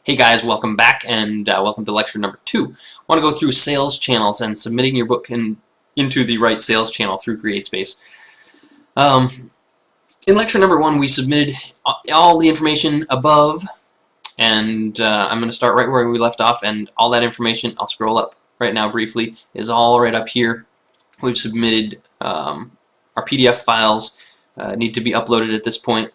Hey guys, welcome back and welcome to lecture number 2. I want to go through sales channels and submitting your book into the right sales channel through CreateSpace. In lecture number 1 we submitted all the information above, and I'm going to start right where we left off, and all that information, I'll scroll up right now briefly, is all right up here. We've submitted our PDF files, need to be uploaded at this point,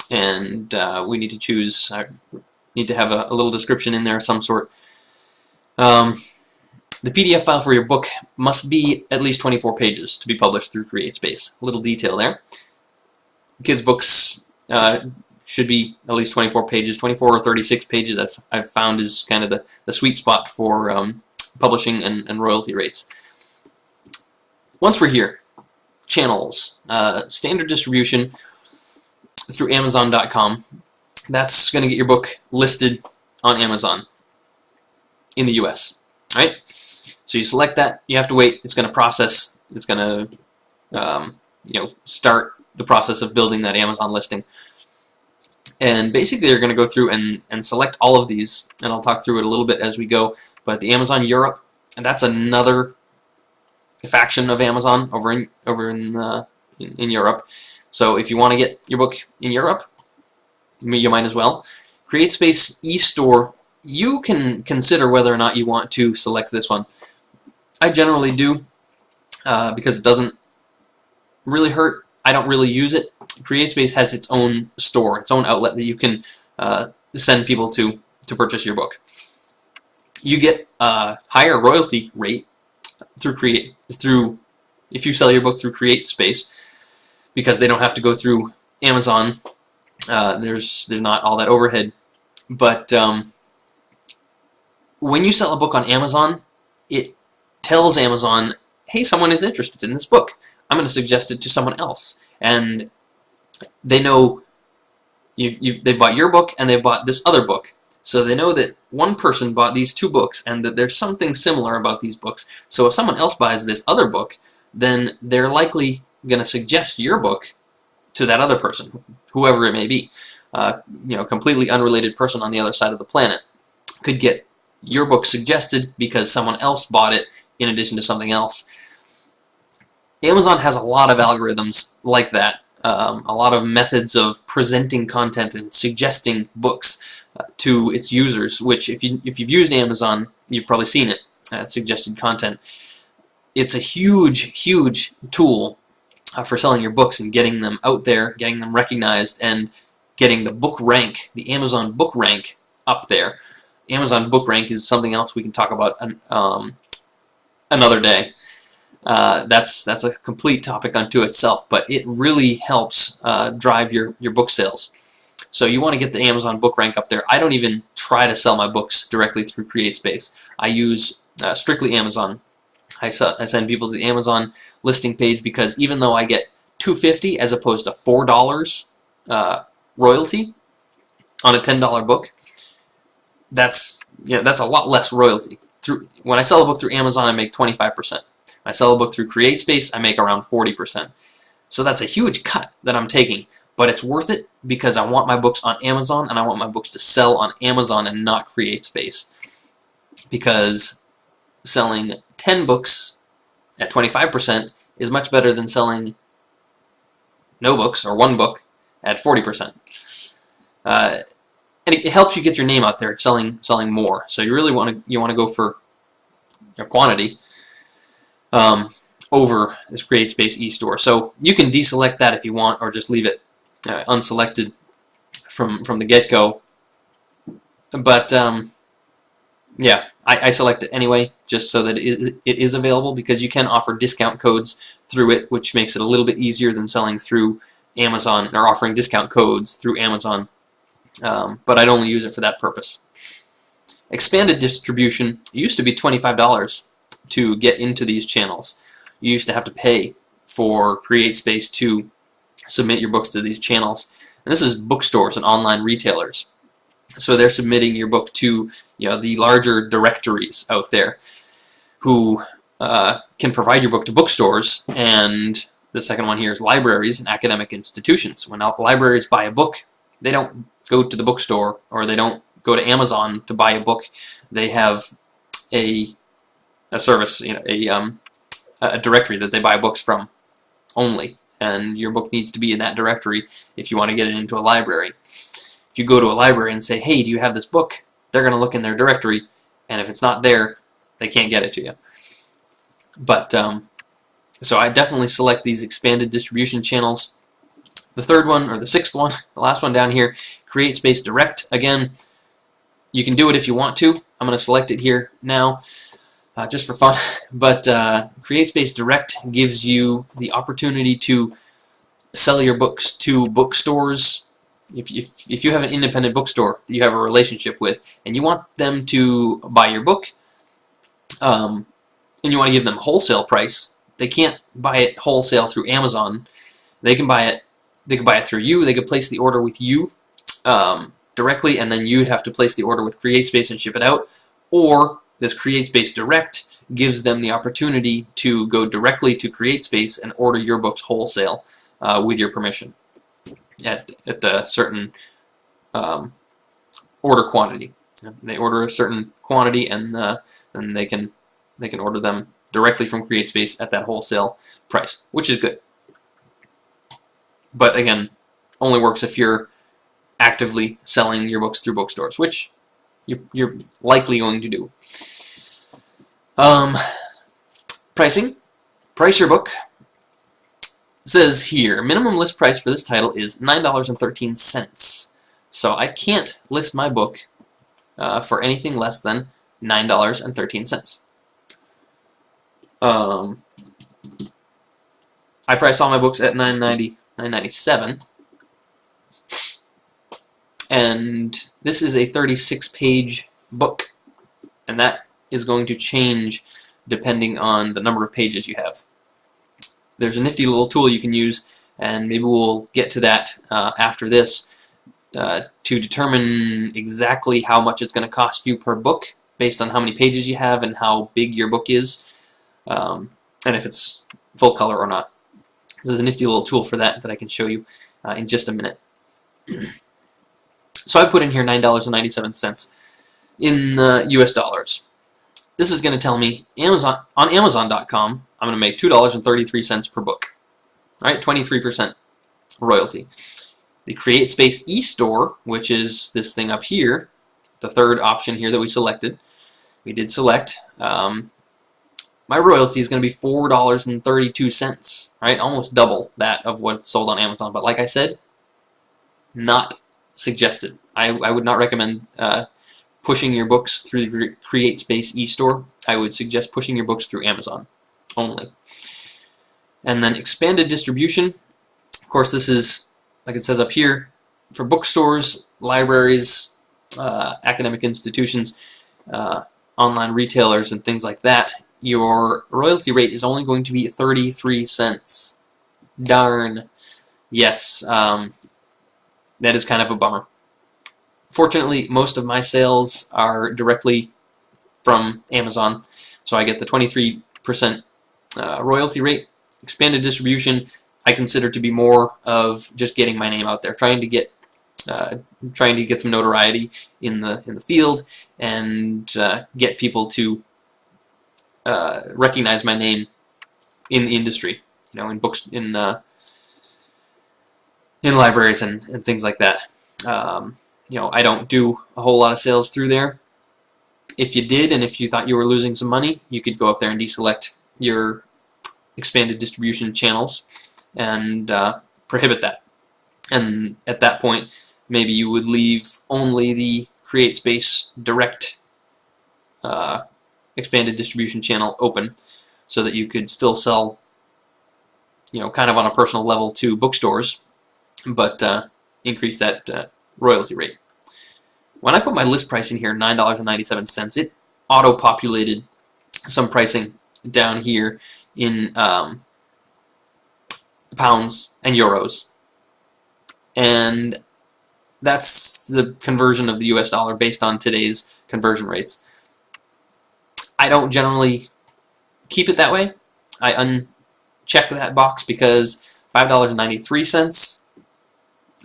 and we need to choose... need to have a little description in there of some sort. The PDF file for your book must be at least 24 pages to be published through CreateSpace. A little detail there. Kids' books should be at least 24 pages. 24 or 36 pages I've found is kind of the sweet spot for publishing and royalty rates. Once we're here, channels, standard distribution through Amazon.com. That's going to get your book listed on Amazon in the US, right? So you select that, you have to wait, it's going to process, it's going to start the process of building that Amazon listing. And basically you're going to go through and select all of these, and I'll talk through it a little bit as we go, but the Amazon Europe, and that's another faction of Amazon over in Europe. So if you want to get your book in Europe, you might as well. CreateSpace eStore, you can consider whether or not you want to select this one. I generally do, because it doesn't really hurt. I don't really use it. CreateSpace has its own store, its own outlet that you can send people to purchase your book. You get a higher royalty rate if you sell your book through CreateSpace, because they don't have to go through Amazon. There's not all that overhead, but when you sell a book on Amazon, it tells Amazon, hey, someone is interested in this book. I'm going to suggest it to someone else, and they know they bought your book and they bought this other book, so they know that one person bought these two books and that there's something similar about these books. So if someone else buys this other book, then they're likely going to suggest your book to that other person, whoever it may be. Completely unrelated person on the other side of the planet could get your book suggested because someone else bought it in addition to something else. Amazon has a lot of algorithms like that, a lot of methods of presenting content and suggesting books to its users, which if you've used Amazon, you've probably seen it, suggested content. It's a huge tool for selling your books and getting them out there, getting them recognized, and getting the book rank, the Amazon book rank, up there. Amazon book rank is something else we can talk about another day. That's a complete topic unto itself, but it really helps drive your book sales. So you want to get the Amazon book rank up there. I don't even try to sell my books directly through CreateSpace. I use strictly Amazon. I send people to the Amazon listing page because even though I get $2.50 as opposed to $4 royalty on a $10 book, that's a lot less royalty. When I sell a book through Amazon, I make 25%. When I sell a book through CreateSpace, I make around 40%. So that's a huge cut that I'm taking, but it's worth it because I want my books on Amazon, and I want my books to sell on Amazon and not CreateSpace. Because selling 10 books at 25% is much better than selling no books or one book at 40%. And it helps you get your name out there, selling more. So you really want to go for your quantity over this CreateSpace eStore. So you can deselect that if you want, or just leave it unselected from the get-go. But yeah, I select it anyway, just so that it is available, because you can offer discount codes through it, which makes it a little bit easier than selling through Amazon, or offering discount codes through Amazon. But I'd only use it for that purpose. Expanded distribution used to be $25 to get into these channels. You used to have to pay for CreateSpace to submit your books to these channels. And this is bookstores and online retailers. So they're submitting your book to the larger directories out there who can provide your book to bookstores, and the second one here is libraries and academic institutions. When libraries buy a book, they don't go to the bookstore, or they don't go to Amazon to buy a book, they have a service, a directory that they buy books from only, and your book needs to be in that directory if you want to get it into a library. If you go to a library and say, hey, do you have this book? They're going to look in their directory, and if it's not there, they can't get it to you. But so I definitely select these expanded distribution channels. The third one, or the sixth one, the last one down here, Create Space Direct. Again, you can do it if you want to. I'm going to select it here now, just for fun. But Create Space Direct gives you the opportunity to sell your books to bookstores. If you have an independent bookstore that you have a relationship with, and you want them to buy your book, and you want to give them wholesale price, they can't buy it wholesale through Amazon. They can buy it. They could buy it through you. They could place the order with you directly, and then you'd have to place the order with CreateSpace and ship it out. Or this CreateSpace Direct gives them the opportunity to go directly to CreateSpace and order your books wholesale with your permission at a certain order quantity. They order a certain quantity, and then they can order them directly from CreateSpace at that wholesale price, which is good. But again, only works if you're actively selling your books through bookstores, which you're likely going to do. Pricing. Price your book. It says here, minimum list price for this title is $9.13. So I can't list my book for anything less than $9.13. I price all my books at $9.90. $9.97, and this is a 36-page book, and that is going to change depending on the number of pages you have. There's a nifty little tool you can use, and maybe we'll get to that after this, to determine exactly how much it's going to cost you per book based on how many pages you have and how big your book is, and if it's full color or not. So there's a nifty little tool for that I can show you in just a minute. So I put in here $9.97 in US dollars. This is going to tell me on Amazon.com I'm going to make $2.33 per book. All right, 23% royalty. The CreateSpace eStore, which is this thing up here, the third option here that we selected, we did select. My royalty is going to be $4.32, right? Almost double that of what's sold on Amazon. But like I said, not suggested. I would not recommend pushing your books through the CreateSpace eStore. I would suggest pushing your books through Amazon only. And then expanded distribution. Of course, this is, like it says up here, for bookstores, libraries, academic institutions, online retailers, and things like that. Your royalty rate is only going to be 33 cents. Darn. Yes, that is kind of a bummer. Fortunately, most of my sales are directly from Amazon, so I get the 23% royalty rate. Expanded distribution I consider to be more of just getting my name out there, trying to get some notoriety in the field, and get people to recognize my name in the industry, in books, in libraries and things like that. I don't do a whole lot of sales through there. If you did, and if you thought you were losing some money, you could go up there and deselect your expanded distribution channels and prohibit that. And at that point, maybe you would leave only the CreateSpace Direct expanded distribution channel open, so that you could still sell, kind of on a personal level to bookstores, but increase that royalty rate. When I put my list price in here, $9.97, it auto-populated some pricing down here in pounds and euros, and that's the conversion of the US dollar based on today's conversion rates. I don't generally keep it that way. I uncheck that box because $5.93,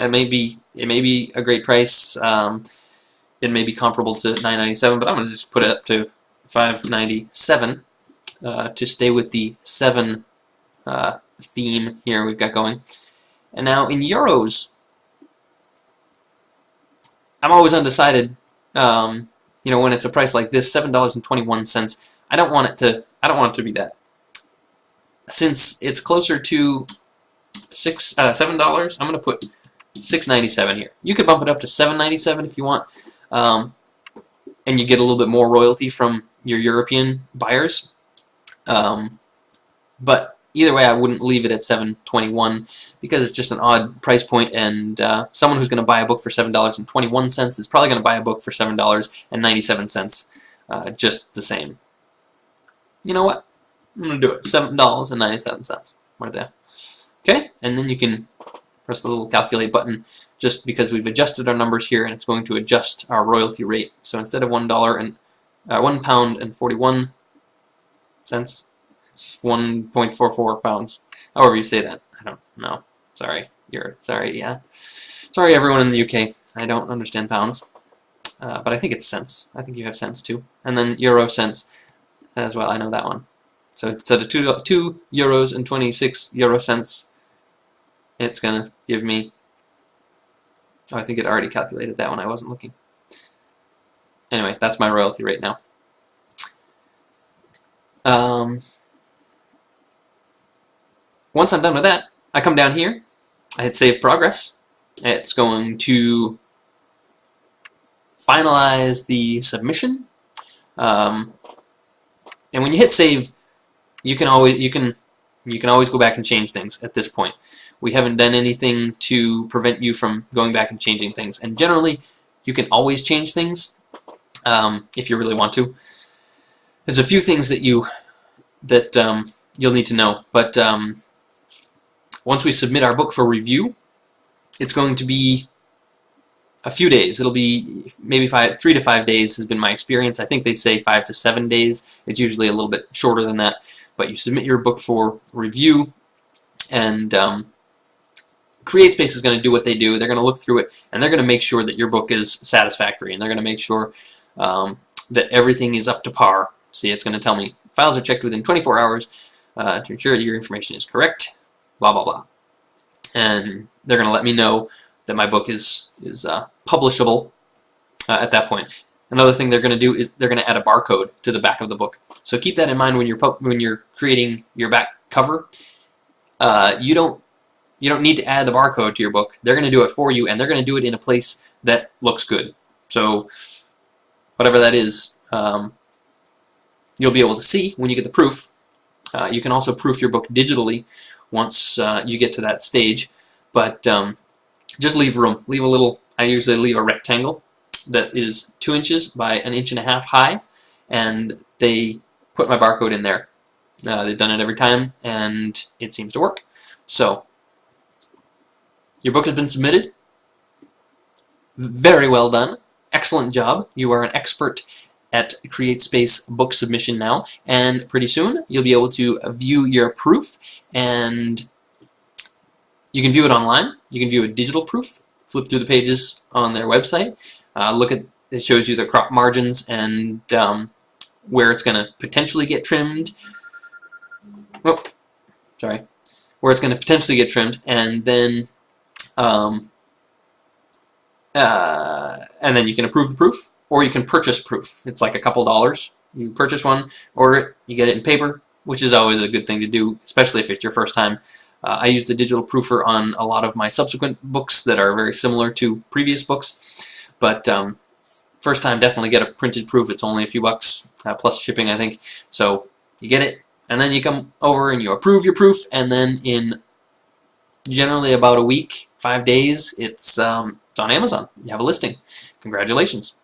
it may be a great price. it may be comparable to $9.97, but I'm going to just put it up to $5.97 to stay with the 7 theme here we've got going. And now in euros, I'm always undecided. You know, when it's a price like this, $7.21. I don't want it to be that. Since it's closer to $7, I'm going to put $6.97 here. You could bump it up to $7.97 if you want, and you get a little bit more royalty from your European buyers. But either way, I wouldn't leave it at $7.21 because it's just an odd price point, and someone who's going to buy a book for $7.21 is probably going to buy a book for $7.97, just the same. You know what? I'm going to do it. $7.97 right there. Okay, and then you can press the little calculate button just because we've adjusted our numbers here, and it's going to adjust our royalty rate. So instead of £1.41, it's 1.44 pounds. However you say that. I don't know. Sorry. Yeah. Sorry everyone in the UK. I don't understand pounds. But I think it's cents. I think you have cents too. And then euro cents as well. I know that one. So instead of 2 euros and 26 euro cents, it's going to give me... Oh, I think it already calculated that one. I wasn't looking. Anyway, that's my royalty rate now. Once I'm done with that, I come down here, I hit Save Progress. It's going to finalize the submission. And when you hit Save, you can always go back and change things at this point. We haven't done anything to prevent you from going back and changing things. And generally, you can always change things if you really want to. There's a few things that you'll need to know, but once we submit our book for review, it's going to be a few days. It'll be maybe 3 to 5 days has been my experience. I think they say 5 to 7 days. It's usually a little bit shorter than that. But you submit your book for review, and CreateSpace is going to do what they do. They're going to look through it, and they're going to make sure that your book is satisfactory, and they're going to make sure that everything is up to par. See, it's going to tell me files are checked within 24 hours to ensure that your information is correct, blah, blah, blah. And they're going to let me know that my book is publishable at that point. Another thing they're going to do is they're going to add a barcode to the back of the book. So keep that in mind when you're creating your back cover. You don't need to add the barcode to your book. They're going to do it for you, and they're going to do it in a place that looks good. So whatever that is, you'll be able to see when you get the proof. You can also proof your book digitally once you get to that stage, but just leave room. Leave a little. I usually leave a rectangle that is 2 inches by 1.5 inches high, and they put my barcode in there. They've done it every time, and it seems to work. So your book has been submitted. Very well done. Excellent job. You are an expert at CreateSpace book submission now, and pretty soon you'll be able to view your proof, and you can view it online. You can view a digital proof. Flip through the pages on their website. Look at it, shows you the crop margins and where it's going to potentially get trimmed. Oh, sorry, where it's going to potentially get trimmed, and then you can approve the proof, or you can purchase proof. It's like a couple dollars. You purchase one, order it, you get it in paper, which is always a good thing to do, especially if it's your first time. I use the digital proofer on a lot of my subsequent books that are very similar to previous books, but first time, definitely get a printed proof. It's only a few bucks, plus shipping, I think. So you get it, and then you come over and you approve your proof, and then in generally about a week, 5 days, it's on Amazon. You have a listing. Congratulations.